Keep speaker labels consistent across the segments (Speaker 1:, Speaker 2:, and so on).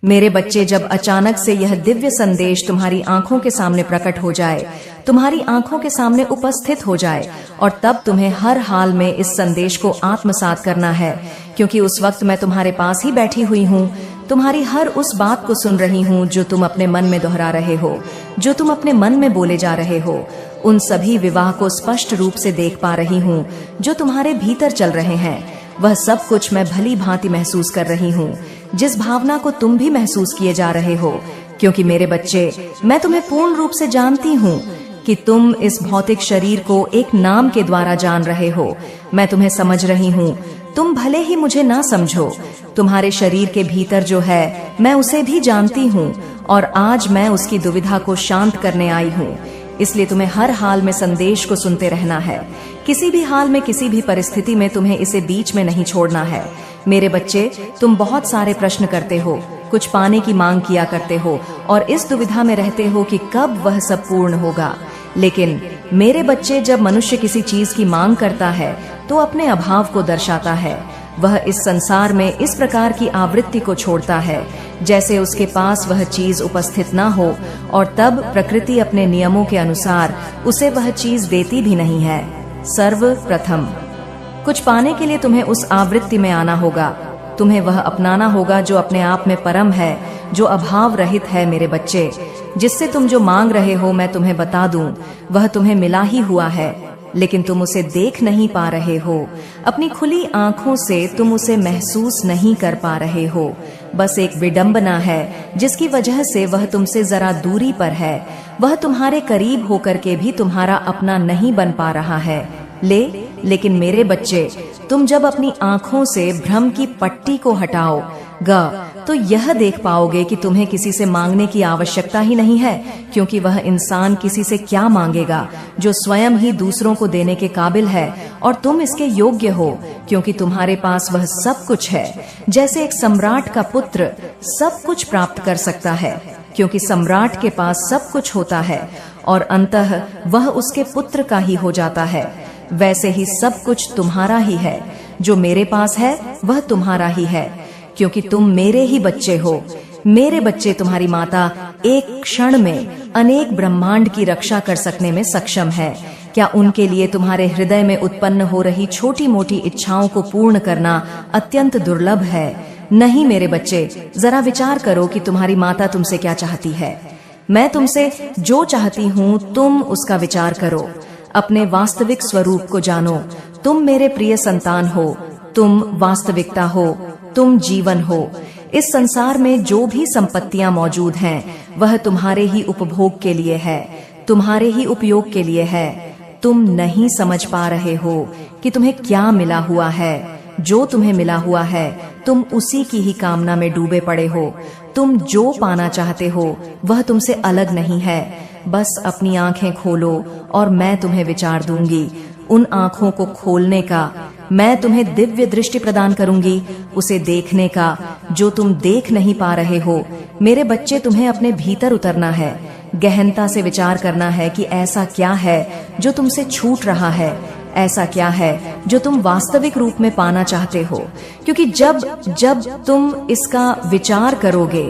Speaker 1: मेरे बच्चे, जब अचानक से यह दिव्य संदेश तुम्हारी आंखों के सामने प्रकट हो जाए, तुम्हारी आंखों के सामने उपस्थित हो जाए, और तब तुम्हें हर हाल में इस संदेश को आत्मसात करना है, क्योंकि उस वक्त मैं तुम्हारे पास ही बैठी हुई हूँ, तुम्हारी हर उस बात को सुन रही हूँ जो तुम अपने मन में दोहरा रहे हो, जो तुम अपने मन में बोले जा रहे हो। उन सभी विवाह को स्पष्ट रूप से देख पा रही हूँ जो तुम्हारे भीतर चल रहे हैं। वह सब कुछ मैं भली भांति महसूस कर रही हूँ, जिस भावना को तुम भी महसूस किए जा रहे हो। क्योंकि मेरे बच्चे, मैं तुम्हें पूर्ण रूप से जानती हूँ कि तुम इस भौतिक शरीर को एक नाम के द्वारा जान रहे हो। मैं तुम्हें समझ रही हूँ, तुम भले ही मुझे ना समझो। तुम्हारे शरीर के भीतर जो है, मैं उसे भी जानती हूँ, और आज मैं उसकी दुविधा को शांत करने आई हूँ। इसलिए तुम्हें हर हाल में संदेश को सुनते रहना है। किसी भी हाल में, किसी भी परिस्थिति में तुम्हें इसे बीच में नहीं छोड़ना है। मेरे बच्चे, तुम बहुत सारे प्रश्न करते हो, कुछ पाने की मांग किया करते हो, और इस दुविधा में रहते हो कि कब वह सब पूर्ण होगा। लेकिन मेरे बच्चे, जब मनुष्य किसी चीज की मांग करता है तो अपने अभाव को दर्शाता है। वह इस संसार में इस प्रकार की आवृत्ति को छोड़ता है जैसे उसके पास वह चीज उपस्थित ना हो, और तब प्रकृति अपने नियमों के अनुसार उसे वह चीज देती भी नहीं है। सर्वप्रथम कुछ पाने के लिए तुम्हें उस आवृत्ति में आना होगा। तुम्हें वह अपनाना होगा जो अपने आप में परम है, जो अभाव रहित है। मेरे बच्चे, जिससे तुम जो मांग रहे हो, मैं तुम्हें बता दूं, वह तुम्हें मिला ही हुआ है, लेकिन तुम उसे देख नहीं पा रहे हो। अपनी खुली आंखों से तुम उसे महसूस नहीं कर पा रहे हो। बस एक विडंबना है जिसकी वजह से वह तुमसे जरा दूरी पर है। वह तुम्हारे करीब होकर के भी तुम्हारा अपना नहीं बन पा रहा है। लेकिन मेरे बच्चे, तुम जब अपनी आंखों से भ्रम की पट्टी को हटाओगे तो यह देख पाओगे कि तुम्हें किसी से मांगने की आवश्यकता ही नहीं है, क्योंकि वह इंसान किसी से क्या मांगेगा जो स्वयं ही दूसरों को देने के काबिल है, और तुम इसके योग्य हो, क्योंकि तुम्हारे पास वह सब कुछ है। जैसे एक सम्राट का पुत्र सब कुछ प्राप्त कर सकता है, क्योंकि सम्राट के पास सब कुछ होता है, और अंततः वह उसके पुत्र का ही हो जाता है। वैसे ही सब कुछ तुम्हारा ही है। जो मेरे पास है वह तुम्हारा ही है, क्योंकि तुम मेरे ही बच्चे हो। मेरे बच्चे, तुम्हारी माता एक क्षण में अनेक ब्रह्मांड की रक्षा कर सकने में सक्षम है। क्या उनके लिए तुम्हारे हृदय में उत्पन्न हो रही छोटी मोटी इच्छाओं को पूर्ण करना अत्यंत दुर्लभ है? नहीं मेरे बच्चे, जरा विचार करो कि तुम्हारी माता तुमसे क्या चाहती है। मैं तुमसे जो चाहती हूँ तुम उसका विचार करो। अपने वास्तविक स्वरूप को जानो। तुम मेरे प्रिय संतान हो, तुम वास्तविकता हो, तुम जीवन हो। इस संसार में जो भी संपत्तियां मौजूद हैं वह तुम्हारे ही उपभोग के लिए है, तुम्हारे ही उपयोग के लिए है। तुम नहीं समझ पा रहे हो कि तुम्हें क्या मिला हुआ है। जो तुम्हें मिला हुआ है तुम उसी की ही कामना में डूबे पड़े हो। तुम जो पाना चाहते हो वह तुमसे अलग नहीं है। बस अपनी आंखें खोलो और मैं तुम्हें विचार दूंगी। उन आंखों को खोलने का मैं तुम्हें दिव्य दृष्टि प्रदान करूंगी, उसे देखने का जो तुम देख नहीं पा रहे हो। मेरे बच्चे, तुम्हें अपने भीतर उतरना है, गहनता से विचार करना है कि ऐसा क्या है जो तुमसे छूट रहा है, ऐसा क्या है जो तुम वास्तविक रूप में पाना चाहते हो। क्योंकि जब तुम इसका विचार करोगे,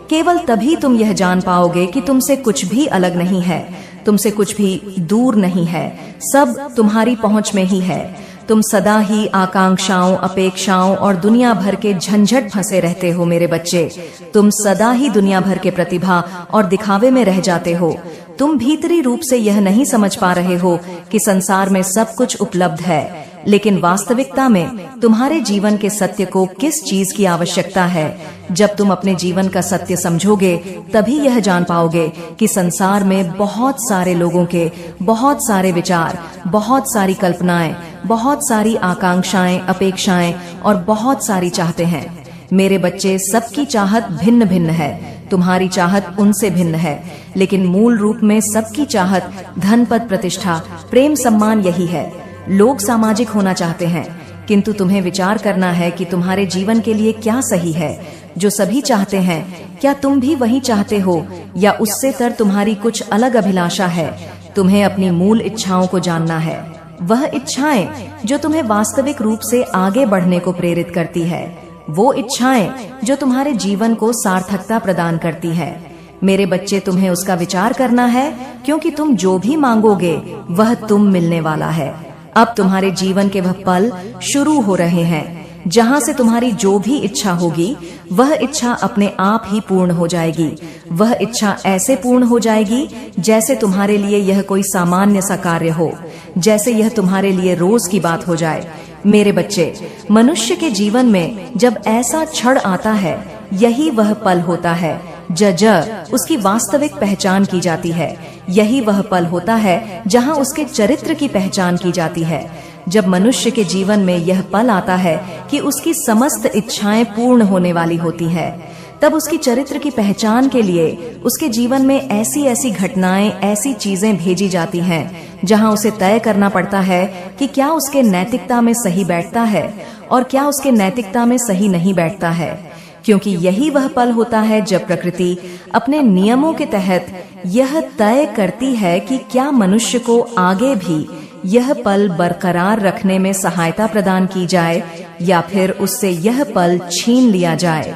Speaker 1: केवल तभी तुम यह जान पाओगे कि तुमसे कुछ भी अलग नहीं है, तुमसे कुछ भी दूर नहीं है, सब तुम्हारी पहुंच में ही है। तुम सदा ही आकांक्षाओं, अपेक्षाओं और दुनिया भर के झंझट फंसे रहते हो। मेरे बच्चे, तुम सदा ही दुनिया भर के प्रतिभा और दिखावे में रह जाते हो। तुम भीतरी रूप से यह नहीं समझ पा रहे हो कि संसार में सब कुछ उपलब्ध है, लेकिन वास्तविकता में तुम्हारे जीवन के सत्य को किस चीज की आवश्यकता है। जब तुम अपने जीवन का सत्य समझोगे तभी यह जान पाओगे कि संसार में बहुत सारे लोगों के बहुत सारे विचार, बहुत सारी कल्पनाएं, बहुत सारी आकांक्षाएं, अपेक्षाएं और बहुत सारी चाहते हैं। मेरे बच्चे, सबकी चाहत भिन्न भिन्न है। तुम्हारी चाहत उनसे भिन्न है, लेकिन मूल रूप में सबकी चाहत धन, पद, प्रतिष्ठा, प्रेम, सम्मान यही है। लोग सामाजिक होना चाहते हैं, किंतु तुम्हें विचार करना है कि तुम्हारे जीवन के लिए क्या सही है। जो सभी चाहते हैं, क्या तुम भी वही चाहते हो, या उससे तर तुम्हारी कुछ अलग अभिलाषा है? तुम्हें अपनी मूल इच्छाओं को जानना है, वह इच्छाएं जो तुम्हें वास्तविक रूप से आगे बढ़ने को प्रेरित करती है। वो इच्छाएं जो तुम्हारे जीवन को सार्थकता प्रदान करती है। मेरे बच्चे, तुम्हें उसका विचार करना है, क्योंकि तुम जो भी मांगोगे वह तुम मिलने वाला है। अब तुम्हारे जीवन के वह पल शुरू हो रहे हैं जहाँ से तुम्हारी जो भी इच्छा होगी वह इच्छा अपने आप ही पूर्ण हो जाएगी। वह इच्छा ऐसे पूर्ण हो जाएगी जैसे तुम्हारे लिए यह कोई सामान्य सा कार्य हो, जैसे यह तुम्हारे लिए रोज की बात हो जाए। मेरे बच्चे, मनुष्य के जीवन में जब ऐसा क्षण आता है, यही वह पल होता है जब उसकी वास्तविक पहचान की जाती है। यही वह पल होता है जहाँ उसके चरित्र की पहचान की जाती है। जब मनुष्य के जीवन में यह पल आता है कि उसकी समस्त इच्छाएं पूर्ण होने वाली होती है, तब उसकी चरित्र की पहचान के लिए उसके जीवन में ऐसी ऐसी घटनाएं, ऐसी चीजें भेजी जाती हैं जहां उसे तय करना पड़ता है कि क्या उसके नैतिकता में सही बैठता है और क्या उसके नैतिकता में सही नहीं बैठता है। क्योंकि यही वह पल होता है जब प्रकृति अपने नियमों के तहत यह तय करती है कि क्या मनुष्य को आगे भी यह पल बरकरार रखने में सहायता प्रदान की जाए या फिर उससे यह पल छीन लिया जाए।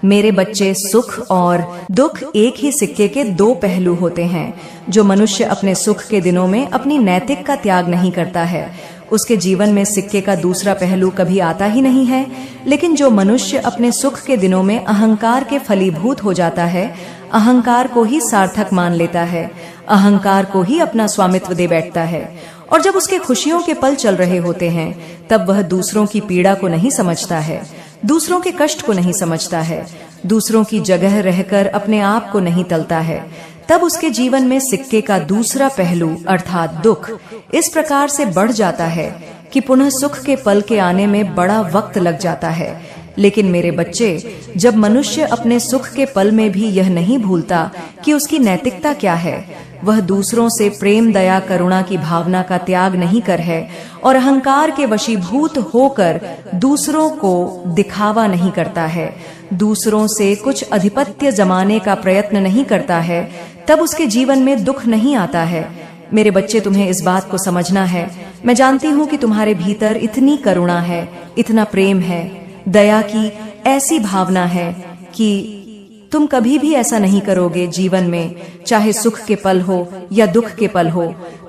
Speaker 1: मेरे बच्चे, सुख और दुख एक ही सिक्के के दो पहलू होते हैं। जो मनुष्य अपने सुख के दिनों में अपनी नैतिक का त्याग नहीं करता है, उसके जीवन में सिक्के का दूसरा पहलू कभी आता ही नहीं है। लेकिन जो मनुष्य अपने सुख के दिनों में अहंकार के फलीभूत हो जाता है, अहंकार को ही सार्थक मान लेता है, अहंकार को ही अपना स्वामित्व दे बैठता है, और जब उसके खुशियों के पल चल रहे होते हैं, तब वह दूसरों की पीड़ा को नहीं समझता है, दूसरों के कष्ट को नहीं समझता है, दूसरों की जगह रहकर अपने आप को नहीं तलता है, तब उसके जीवन में सिक्के का दूसरा पहलू अर्थात दुख इस प्रकार से बढ़ जाता है कि पुनः सुख के पल के आने में बड़ा वक्त लग जाता है। लेकिन मेरे बच्चे, जब मनुष्य अपने सुख के पल में भी यह नहीं भूलता कि उसकी नैतिकता क्या है, वह दूसरों से प्रेम, दया, करुणा की भावना का त्याग नहीं कर है और अहंकार के वशीभूत होकर दूसरों को दिखावा नहीं करता है, दूसरों से कुछ अधिपत्य जमाने का प्रयत्न नहीं करता है, तब उसके जीवन में दुख नहीं आता है। मेरे बच्चे, तुम्हें इस बात को समझना है। मैं जानती हूँ कि तुम्हारे भीतर इतनी करुणा है, इतना प्रेम है, दया की ऐसी भावना है कि तुम कभी भी ऐसा नहीं करोगे जीवन में, चाहे सुख के पल हो या दुख के पल हो।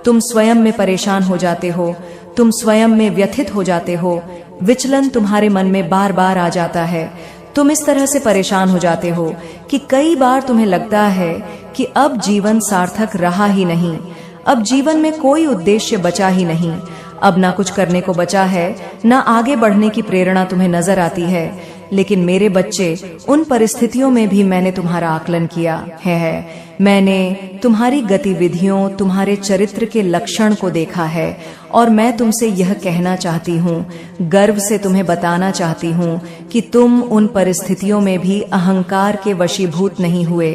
Speaker 1: तुम स्वयं में परेशान हो जाते हो, तुम स्वयं में व्यथित हो जाते हो, विचलन तुम्हारे मन में बार बार आ जाता है। तुम इस तरह से परेशान हो जाते हो कि कई बार तुम्हें लगता है कि अब जीवन सार्थक रहा ही नहीं, अब जीवन में कोई उद्देश्य बचा ही नहीं, अब ना कुछ करने को बचा है, ना आगे बढ़ने की प्रेरणा तुम्हें नजर आती है। लेकिन मेरे बच्चे, उन परिस्थितियों में भी मैंने तुम्हारा आकलन किया है। मैंने तुम्हारी गतिविधियों, तुम्हारे चरित्र के लक्षण को देखा है और मैं तुमसे यह कहना चाहती हूँ, गर्व से तुम्हें बताना चाहती हूँ कि तुम उन परिस्थितियों में भी अहंकार के वशीभूत नहीं हुए।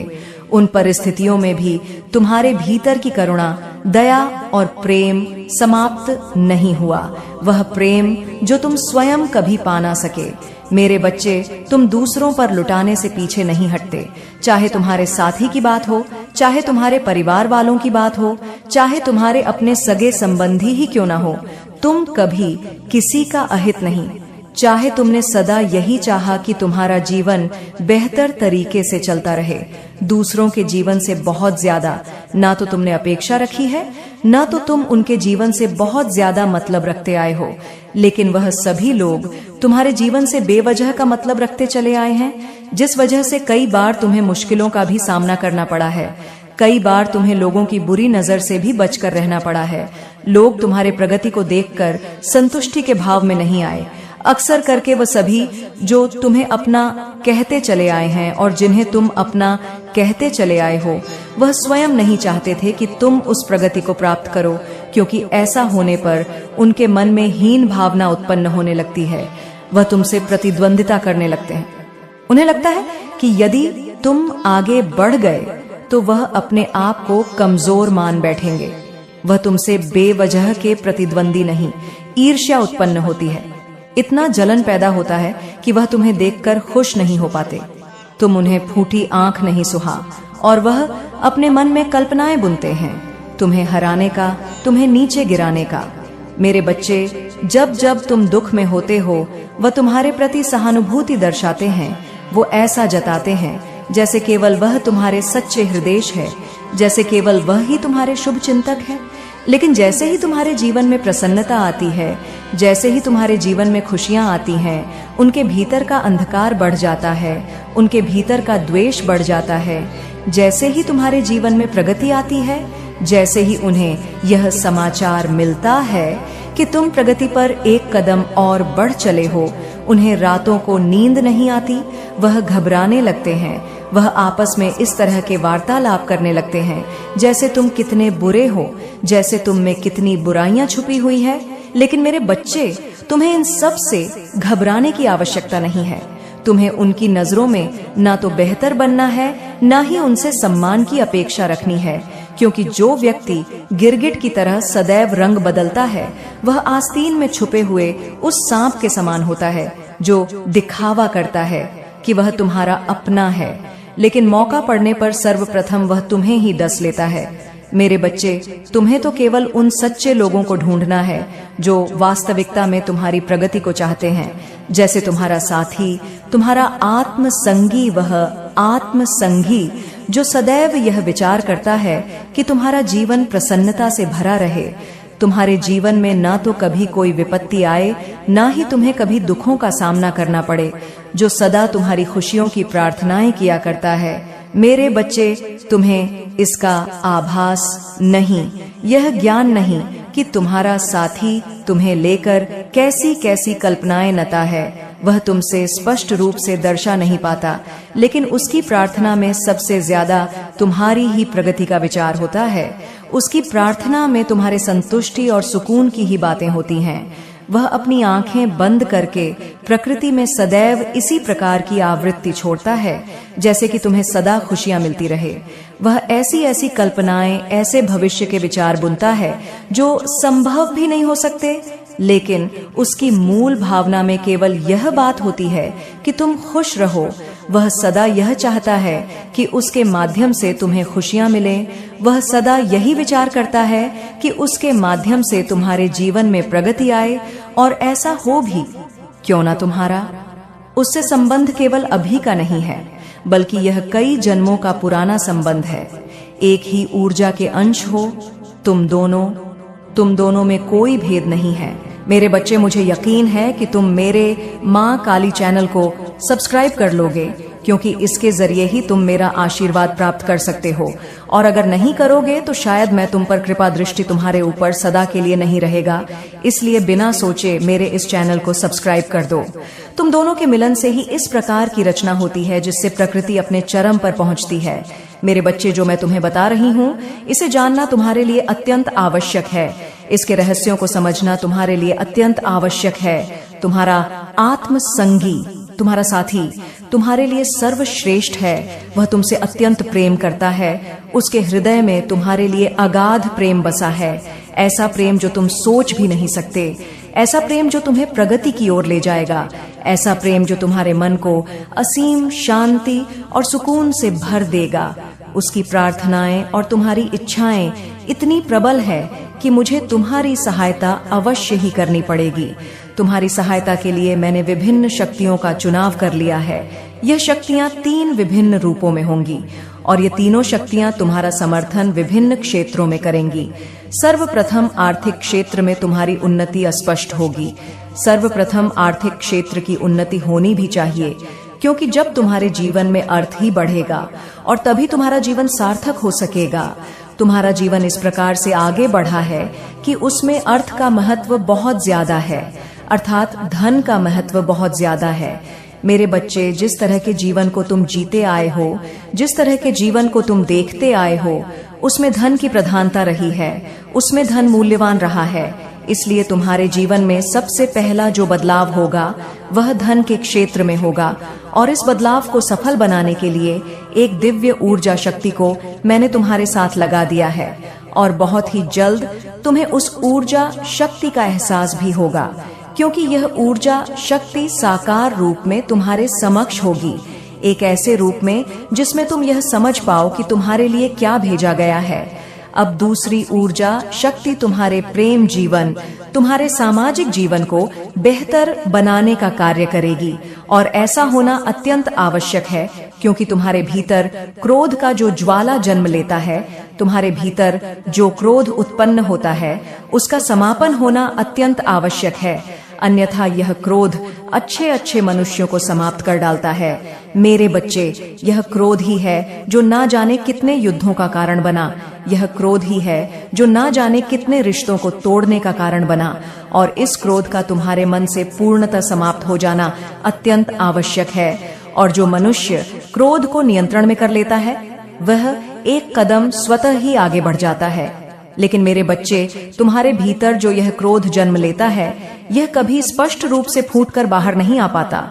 Speaker 1: उन परिस्थितियों में भी तुम्हारे भीतर की करुणा, दया और प्रेम समाप्त नहीं हुआ, वह प्रेम जो तुम स्वयं कभी पा ना सके। मेरे बच्चे, तुम दूसरों पर लुटाने से पीछे नहीं हटते, चाहे तुम्हारे साथी की बात हो, चाहे तुम्हारे परिवार वालों की बात हो, चाहे तुम्हारे अपने सगे संबंधी ही क्यों ना हो, तुम कभी किसी का अहित नहीं। चाहे तुमने सदा यही चाहा कि तुम्हारा जीवन बेहतर तरीके से चलता रहे, दूसरों के जीवन से बहुत ज्यादा ना तो तुमने अपेक्षा रखी है, ना तो तुम उनके जीवन से बहुत ज्यादा मतलब रखते आए हो, लेकिन वह सभी लोग तुम्हारे जीवन से बेवजह का मतलब रखते चले आए हैं, जिस वजह से कई बार तुम्हें मुश्किलों का भी सामना करना पड़ा है। कई बार तुम्हें लोगों की बुरी नजर से भी बचकर रहना पड़ा है। लोग तुम्हारे प्रगति को देखकर संतुष्टि के भाव में नहीं आए। अक्सर करके वह सभी जो तुम्हें अपना कहते चले आए हैं और जिन्हें तुम अपना कहते चले आए हो, वह स्वयं नहीं चाहते थे कि तुम उस प्रगति को प्राप्त करो, क्योंकि ऐसा होने पर उनके मन में हीन भावना उत्पन्न होने लगती है। वह तुमसे प्रतिद्वंदिता करने लगते हैं। उन्हें लगता है कि यदि तुम आगे बढ़ गए तो वह अपने आप को कमजोर मान बैठेंगे। वह तुमसे बेवजह के प्रतिद्वंदी नहीं, ईर्ष्या उत्पन्न होती है। इतना जलन पैदा होता है कि वह तुम्हें देखकर खुश नहीं हो पाते। तुम उन्हें फूटी आंख नहीं सुहा और वह अपने मन में कल्पनाएं बुनते हैं, तुम्हें हराने का, तुम्हें नीचे गिराने का। मेरे बच्चे, जब जब तुम दुख में होते हो वह तुम्हारे प्रति सहानुभूति दर्शाते हैं। वो ऐसा जताते हैं जैसे केवल वह तुम्हारे सच्चे हृदय है, जैसे केवल वह ही तुम्हारे शुभ चिंतक है। लेकिन जैसे ही तुम्हारे जीवन में प्रसन्नता आती है, जैसे ही तुम्हारे जीवन में खुशियां आती हैं, उनके भीतर का अंधकार बढ़ जाता है, उनके भीतर का द्वेष बढ़ जाता है। जैसे ही तुम्हारे जीवन में प्रगति आती है, जैसे ही उन्हें यह समाचार मिलता है कि तुम प्रगति पर एक कदम और बढ़ चले हो, उन्हें रातों को नींद नहीं आती, वह घबराने लगते हैं। वह आपस में इस तरह के वार्तालाप करने लगते हैं जैसे तुम कितने बुरे हो, जैसे तुम में कितनी बुराइयां छुपी हुई है। लेकिन मेरे बच्चे, तुम्हें इन सब से घबराने की आवश्यकता नहीं है। तुम्हें उनकी नजरों में ना तो बेहतर बनना है, ना ही उनसे सम्मान की अपेक्षा रखनी है, क्योंकि जो व्यक्ति गिरगिट की तरह सदैव रंग बदलता है, वह आस्तीन में छुपे हुए उस सांप के समान होता है जो दिखावा करता है कि वह तुम्हारा अपना है, लेकिन मौका पड़ने पर सर्वप्रथम वह तुम्हें ही डस लेता है। मेरे बच्चे, तुम्हें तो केवल उन सच्चे लोगों को ढूंढना है जो वास्तविकता में तुम्हारी प्रगति को चाहते हैं, जैसे तुम्हारा साथी, तुम्हारा आत्मसंगी, वह आत्मसंगी जो सदैव यह विचार करता है कि तुम्हारा जीवन प्रसन्नता से भरा रहे। तुम्हारे जीवन में ना तो कभी कोई विपत्ति आए, ना ही तुम्हें कभी दुखों का सामना करना पड़े, जो सदा तुम्हारी खुशियों की प्रार्थनाएं किया करता है। मेरे बच्चे, तुम्हें इसका आभास नहीं, यह ज्ञान नहीं कि तुम्हारा साथी तुम्हें लेकर कैसी कैसी कल्पनाएं नता है। वह तुमसे स्पष्ट रूप से दर्शा नहीं पाता, लेकिन उसकी प्रार्थना में सबसे ज्यादा तुम्हारी ही प्रगति का विचार होता है। उसकी प्रार्थना में तुम्हारे संतुष्टि और सुकून की ही बातें होती हैं। वह अपनी आंखें बंद करके प्रकृति में सदैव इसी प्रकार की आवृत्ति छोड़ता है जैसे कि तुम्हें सदा खुशियां मिलती रहे। वह ऐसी ऐसी कल्पनाएं, ऐसे भविष्य के विचार बुनता है जो संभव भी नहीं हो सकते, लेकिन उसकी मूल भावना में केवल यह बात होती है कि तुम खुश रहो। वह सदा यह चाहता है कि उसके माध्यम से तुम्हें खुशियां मिलें। वह सदा यही विचार करता है कि उसके माध्यम से तुम्हारे जीवन में प्रगति आए, और ऐसा हो भी क्यों ना तुम्हारा उससे संबंध केवल अभी का नहीं है, बल्कि यह कई जन्मों का पुराना संबंध है। एक ही ऊर्जा के अंश हो तुम दोनों में कोई भेद नहीं है। मेरे बच्चे, मुझे यकीन है कि तुम मेरे माँ काली चैनल को सब्सक्राइब कर लोगे, क्योंकि इसके जरिए ही तुम मेरा आशीर्वाद प्राप्त कर सकते हो। और अगर नहीं करोगे तो शायद मैं तुम पर कृपा दृष्टि तुम्हारे ऊपर सदा के लिए नहीं रहेगा। इसलिए बिना सोचे मेरे इस चैनल को सब्सक्राइब कर दो। तुम दोनों के मिलन से ही इस प्रकार की रचना होती है जिससे प्रकृति अपने चरम पर पहुंचती है। मेरे बच्चे, जो मैं तुम्हें बता रही हूँ, इसे जानना तुम्हारे लिए अत्यंत आवश्यक है। इसके रहस्यों को समझना तुम्हारे लिए अत्यंत आवश्यक है। तुम्हारा आत्मसंगी, तुम्हारा साथी तुम्हारे लिए सर्वश्रेष्ठ है। वह तुमसे अत्यंत प्रेम करता है। उसके हृदय में तुम्हारे लिए अगाध प्रेम बसा है, ऐसा प्रेम जो तुम सोच भी नहीं सकते, ऐसा प्रेम जो तुम्हें प्रगति की ओर ले जाएगा, ऐसा प्रेम जो तुम्हारे मन को असीम शांति और सुकून से भर देगा। उसकी प्रार्थनाएं और तुम्हारी इच्छाएं इतनी प्रबल है कि मुझे तुम्हारी सहायता अवश्य ही करनी पड़ेगी। तुम्हारी सहायता के लिए मैंने विभिन्न शक्तियों का चुनाव कर लिया है। यह शक्तियां 3 विभिन्न रूपों में होंगी, और ये तीनों शक्तियां तुम्हारा समर्थन विभिन्न क्षेत्रों में करेंगी। सर्वप्रथम आर्थिक क्षेत्र में तुम्हारी उन्नति स्पष्ट होगी। सर्वप्रथम आर्थिक क्षेत्र की उन्नति होनी भी चाहिए, क्योंकि जब तुम्हारे जीवन में अर्थ ही बढ़ेगा और तभी तुम्हारा जीवन सार्थक हो सकेगा। तुम्हारा जीवन इस प्रकार से आगे बढ़ा है कि उसमें अर्थ का महत्व बहुत ज्यादा है, अर्थात धन का महत्व बहुत ज्यादा है। मेरे बच्चे, जिस तरह के जीवन को तुम जीते आए हो, जिस तरह के जीवन को तुम देखते आए हो, उसमें धन की प्रधानता रही है, उसमें धन मूल्यवान रहा है। इसलिए तुम्हारे जीवन में सबसे पहला जो बदलाव होगा वह धन के क्षेत्र में होगा, और इस बदलाव को सफल बनाने के लिए एक दिव्य ऊर्जा शक्ति को मैंने तुम्हारे साथ लगा दिया है, और बहुत ही जल्द तुम्हें उस ऊर्जा शक्ति का एहसास भी होगा, क्योंकि यह ऊर्जा शक्ति साकार रूप में तुम्हारे समक्ष होगी, एक ऐसे रूप में जिसमें तुम यह समझ पाओ कि तुम्हारे लिए क्या भेजा गया है। अब दूसरी ऊर्जा शक्ति तुम्हारे प्रेम जीवन, तुम्हारे सामाजिक जीवन को बेहतर बनाने का कार्य करेगी। और ऐसा होना अत्यंत आवश्यक है, क्योंकि तुम्हारे भीतर क्रोध का जो ज्वाला जन्म लेता है, तुम्हारे भीतर जो क्रोध उत्पन्न होता है, उसका समापन होना अत्यंत आवश्यक है। अन्यथा यह क्रोध अच्छे अच्छे मनुष्यों को समाप्त कर डालता है। मेरे बच्चे, यह क्रोध ही है जो ना जाने कितने युद्धों का कारण बना। यह क्रोध ही है जो ना जाने कितने रिश्तों को तोड़ने का कारण बना। और इस क्रोध का तुम्हारे मन से पूर्णतः समाप्त हो जाना अत्यंत आवश्यक है। और जो मनुष्य क्रोध को नियंत्रण में कर लेता है, वह एक कदम स्वतः ही आगे बढ़ जाता है। लेकिन मेरे बच्चे, तुम्हारे भीतर जो यह क्रोध जन्म लेता है, यह कभी स्पष्ट रूप से फूटकर बाहर नहीं आ पाता।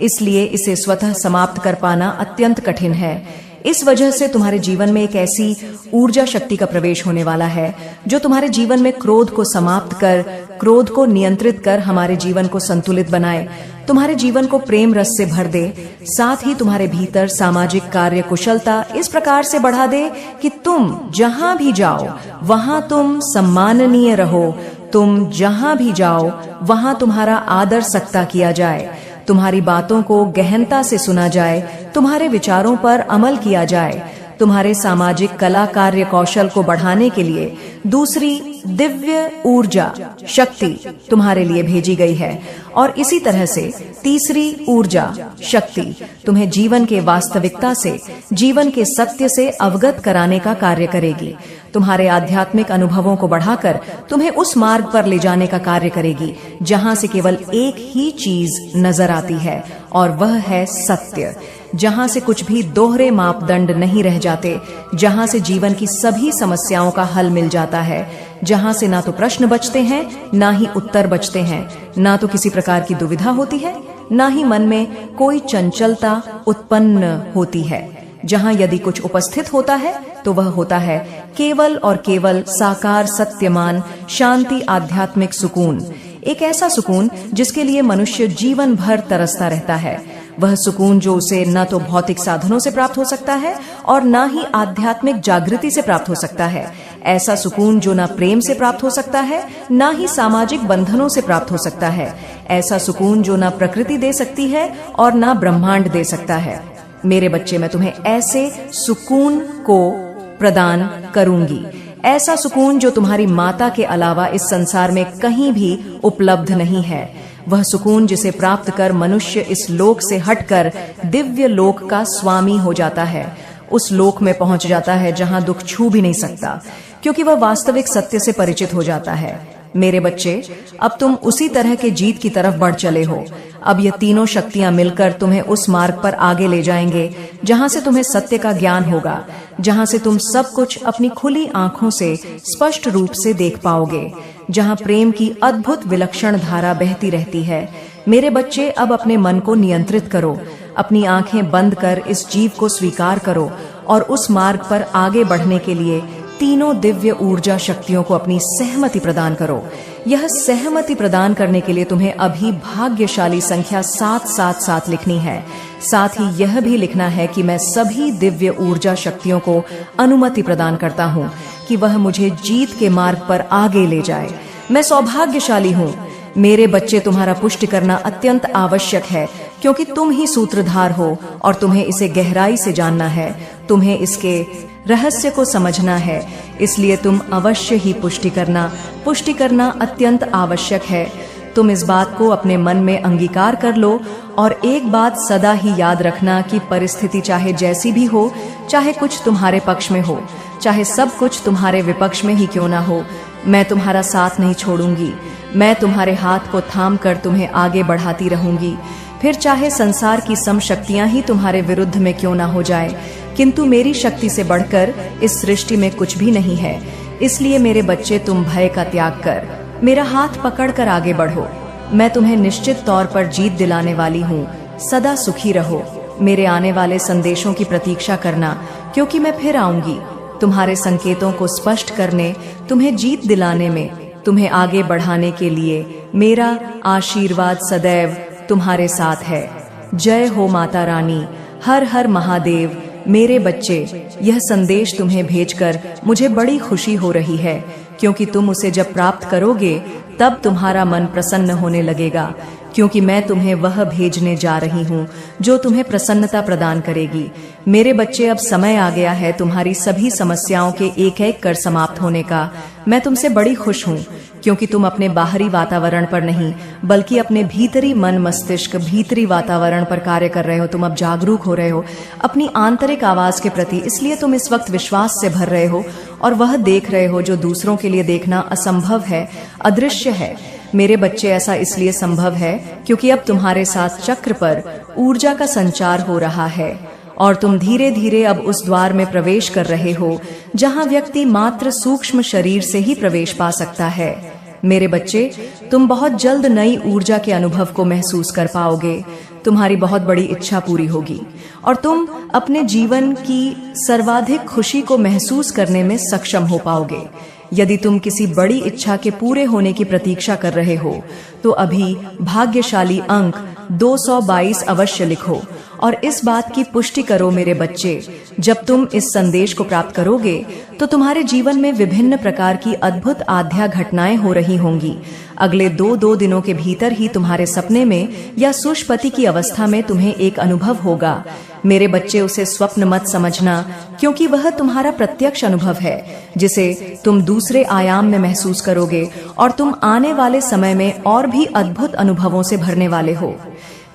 Speaker 1: इसलिए इसे स्वतः समाप्त कर पाना अत्यंत कठिन है। इस वजह से तुम्हारे जीवन में एक ऐसी ऊर्जा शक्ति का प्रवेश होने वाला है जो तुम्हारे जीवन में क्रोध को समाप्त कर, क्रोध को नियंत्रित कर हमारे जीवन को संतुलित बनाए, तुम्हारे जीवन को प्रेम रस से भर दे, साथ ही तुम्हारे भीतर सामाजिक कार्य कुशलता इस प्रकार से बढ़ा दे कि तुम जहां भी जाओ वहां तुम सम्माननीय रहो। तुम जहां भी जाओ वहां तुम्हारा आदर सत्ता किया जाए, तुम्हारी बातों को गहनता से सुना जाए, तुम्हारे विचारों पर अमल किया जाए। तुम्हारे सामाजिक कला कार्य कौशल को बढ़ाने के लिए दूसरी दिव्य ऊर्जा शक्ति तुम्हारे लिए भेजी गई है। और इसी तरह से तीसरी ऊर्जा शक्ति तुम्हें जीवन के वास्तविकता से, जीवन के सत्य से अवगत कराने का कार्य करेगी। तुम्हारे आध्यात्मिक अनुभवों को बढ़ाकर तुम्हें उस मार्ग पर ले जाने का कार्य करेगी जहां से केवल एक ही चीज नजर आती है, और वह है सत्य। जहां से कुछ भी दोहरे मापदंड नहीं रह जाते, जहां से जीवन की सभी समस्याओं का हल मिल जाता है, जहां से ना तो प्रश्न बचते हैं, ना ही उत्तर बचते हैं, ना तो किसी प्रकार की दुविधा होती है, ना ही मन में कोई चंचलता उत्पन्न होती है। जहां यदि कुछ उपस्थित होता है तो वह होता है केवल और केवल साकार सत्यमान शांति आध्यात्मिक सुकून। एक ऐसा सुकून जिसके लिए मनुष्य जीवन भर तरसता रहता है। वह सुकून जो उसे न तो भौतिक साधनों से प्राप्त हो सकता है और न ही आध्यात्मिक जागृति से प्राप्त हो सकता है। ऐसा सुकून जो न प्रेम से प्राप्त हो सकता है, न ही सामाजिक बंधनों से प्राप्त हो सकता है। ऐसा सुकून जो न प्रकृति दे सकती है और न ब्रह्मांड दे सकता है। मेरे बच्चे, मैं तुम्हें ऐसे सुकून को प्रदान करूंगी, ऐसा सुकून जो तुम्हारी माता के अलावा इस संसार में कहीं भी उपलब्ध नहीं है। वह सुकून जिसे प्राप्त कर मनुष्य इस लोक से हटकर दिव्य लोक का स्वामी हो जाता है, उस लोक में पहुंच जाता है जहां दुख छू भी नहीं सकता, क्योंकि वह वास्तविक सत्य से परिचित हो जाता है। मेरे बच्चे, अब तुम उसी तरह के जीत की तरफ बढ़ चले हो। अब ये तीनों शक्तियां मिलकर तुम्हें उस मार्ग पर आगे ले जाएंगे जहां से तुम्हें सत्य का ज्ञान होगा, जहां से तुम सब कुछ अपनी खुली आंखों से स्पष्ट रूप से देख पाओगे, जहां प्रेम की अद्भुत विलक्षण धारा बहती रहती है। मेरे बच्चे, अब अपने मन को नियंत्रित करो, अपनी आंखें बंद कर इस जीव को स्वीकार करो और उस मार्ग पर आगे बढ़ने के लिए तीनों दिव्य ऊर्जा शक्तियों को अपनी सहमति प्रदान करो। यह सहमति प्रदान करने के लिए तुम्हें अभी भाग्यशाली संख्या 777 लिखनी है। साथ ही यह भी लिखना है कि मैं सभी दिव्य ऊर्जा शक्तियों को अनुमति प्रदान करता हूँ कि वह मुझे जीत के मार्ग पर आगे ले जाए। मैं सौभाग्यशाली हूँ। मेरे बच्चे, तुम्हारा पुष्टि करना अत्यंत आवश्यक है, क्योंकि तुम ही सूत्रधार हो और तुम्हें इसे गहराई से जानना है, तुम्हें इसके रहस्य को समझना है। इसलिए तुम अवश्य ही पुष्टि करना अत्यंत आवश्यक है। तुम इस बात को अपने मन में अंगीकार कर लो और एक बात सदा ही याद रखना कि परिस्थिति चाहे जैसी भी हो, चाहे कुछ तुम्हारे पक्ष में हो, चाहे सब कुछ तुम्हारे विपक्ष में ही क्यों ना हो, मैं तुम्हारा साथ नहीं छोड़ूंगी। मैं तुम्हारे हाथ को थाम कर तुम्हें आगे बढ़ाती रहूंगी। फिर चाहे संसार की सम शक्तियां ही तुम्हारे विरुद्ध में क्यों ना हो जाए, किंतु मेरी शक्ति से बढ़कर इस सृष्टि में कुछ भी नहीं है। इसलिए मेरे बच्चे, तुम भय का त्याग कर मेरा हाथ पकड़कर आगे बढ़ो। मैं तुम्हें निश्चित तौर पर जीत दिलाने वाली हूँ। सदा सुखी रहो। मेरे आने वाले संदेशों की प्रतीक्षा करना, क्योंकि मैं फिर आऊंगी तुम्हारे संकेतों को स्पष्ट करने, तुम्हें जीत दिलाने में, तुम्हें आगे बढ़ाने के लिए। मेरा आशीर्वाद सदैव तुम्हारे साथ है। जय हो माता रानी। हर हर महादेव। मेरे बच्चे, यह संदेश तुम्हें भेजकर मुझे बड़ी खुशी हो रही है, क्योंकि तुम उसे जब प्राप्त करोगे तब तुम्हारा मन प्रसन्न होने लगेगा, क्योंकि मैं तुम्हें वह भेजने जा रही हूँ जो तुम्हें प्रसन्नता प्रदान करेगी। मेरे बच्चे, अब समय आ गया है तुम्हारी सभी समस्याओं के एक एक कर समाप्त होने का। मैं तुमसे बड़ी खुश हूँ, क्योंकि तुम अपने बाहरी वातावरण पर नहीं बल्कि अपने भीतरी मन मस्तिष्क भीतरी वातावरण पर कार्य कर रहे हो। तुम अब जागरूक हो रहे हो अपनी आंतरिक आवाज के प्रति, इसलिए तुम इस वक्त विश्वास से भर रहे हो और वह देख रहे हो जो दूसरों के लिए देखना असंभव है, अदृश्य है। मेरे बच्चे, ऐसा इसलिए संभव है क्योंकि अब तुम्हारे साथ चक्र पर ऊर्जा का संचार हो रहा है और तुम धीरे धीरे अब उस द्वार में प्रवेश कर रहे हो जहां व्यक्ति मात्र सूक्ष्म शरीर से ही प्रवेश पा सकता है। मेरे बच्चे, तुम बहुत जल्द नई ऊर्जा के अनुभव को महसूस कर पाओगे। तुम्हारी बहुत बड़ी इच्छा पूरी होगी और तुम अपने जीवन की सर्वाधिक खुशी को महसूस करने में सक्षम हो पाओगे। यदि तुम किसी बड़ी इच्छा के पूरे होने की प्रतीक्षा कर रहे हो तो अभी भाग्यशाली अंक 222 अवश्य लिखो और इस बात की पुष्टि करो मेरे बच्चे, जब तुम इस संदेश को प्राप्त करोगे तो तुम्हारे जीवन में विभिन्न प्रकार की अद्भुत आध्या घटनाएं हो रही होंगी। अगले दो दिनों के भीतर ही तुम्हारे सपने में या सुषुप्ति की अवस्था में तुम्हें एक अनुभव होगा। मेरे बच्चे, उसे स्वप्न मत समझना, क्योंकि वह तुम्हारा प्रत्यक्ष अनुभव है जिसे तुम दूसरे आयाम में महसूस करोगे और तुम आने वाले समय में और भी अद्भुत अनुभवों से भरने वाले हो।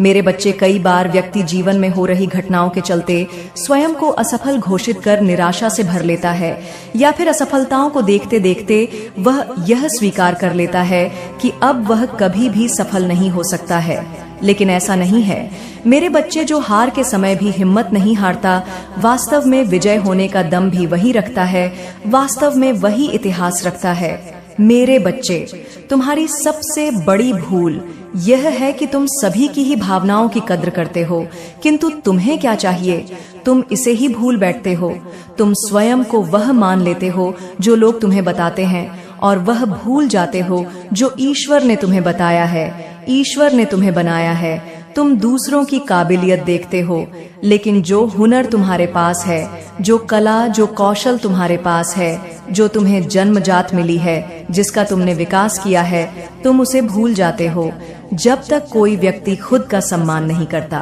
Speaker 1: मेरे बच्चे, कई बार व्यक्ति जीवन में हो रही घटनाओं के चलते स्वयं को असफल घोषित कर निराशा से भर लेता है, या फिर असफलताओं को देखते देखते वह यह स्वीकार कर लेता है कि अब वह कभी भी सफल नहीं हो सकता है। लेकिन ऐसा नहीं है मेरे बच्चे। जो हार के समय भी हिम्मत नहीं हारता, वास्तव में विजय होने का दम भी वही रखता है, वास्तव में वही इतिहास रखता है। मेरे बच्चे, तुम्हारी सबसे बड़ी भूल यह है कि तुम सभी की ही भावनाओं की कद्र करते हो, किंतु तुम्हें क्या चाहिए? तुम इसे ही भूल बैठते हो। तुम स्वयं को वह मान लेते हो जो लोग तुम्हें बताते हैं और वह भूल जाते हो जो ईश्वर ने तुम्हें बताया है, ईश्वर ने तुम्हें बनाया है। तुम दूसरों की काबिलियत देखते हो, लेकिन जो हुनर तुम्हारे पास है, जो कला, जो कौशल तुम्हारे पास है, जो तुम्हें जन्मजात मिली है, जिसका तुमने विकास किया है, तुम उसे भूल जाते हो। जब तक कोई व्यक्ति खुद का सम्मान नहीं करता,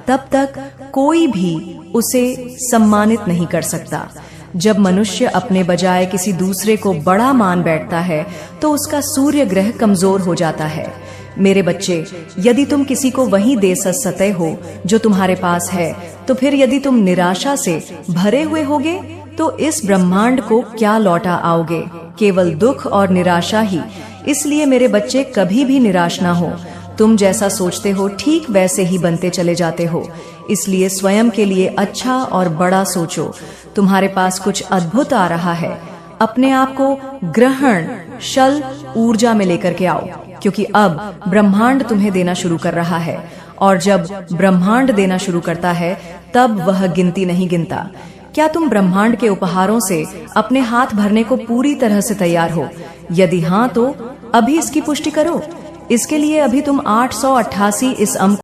Speaker 1: तब तक कोई भी उसे सम्मानित नहीं कर सकता। जब मनुष्य अपने बजाय किसी दूसरे को बड़ा मान बैठता है तो उसका सूर्य ग्रह कमजोर हो जाता है। मेरे बच्चे, यदि तुम किसी को वही दे सकते हो जो तुम्हारे पास है, तो फिर यदि तुम निराशा से भरे हुए होगे तो इस ब्रह्मांड को क्या लौटा आओगे? केवल दुख और निराशा ही। इसलिए मेरे बच्चे, कभी भी निराश ना हो। तुम जैसा सोचते हो ठीक वैसे ही बनते चले जाते हो। इसलिए स्वयं के लिए अच्छा और बड़ा सोचो। तुम्हारे पास कुछ अद्भुत आ रहा है। अपने आप को ग्रहणशील ऊर्जा में लेकर के आओ, क्योंकि अब ब्रह्मांड तुम्हें देना शुरू कर रहा है और जब ब्रह्मांड देना शुरू करता है तब वह गिनती नहीं गिनता। क्या तुम ब्रह्मांड के उपहारों से अपने हाथ भरने को पूरी तरह से तैयार हो? यदि हाँ, तो अभी इसकी पुष्टि करो। इसके लिए अभी तुम 888 इस अंक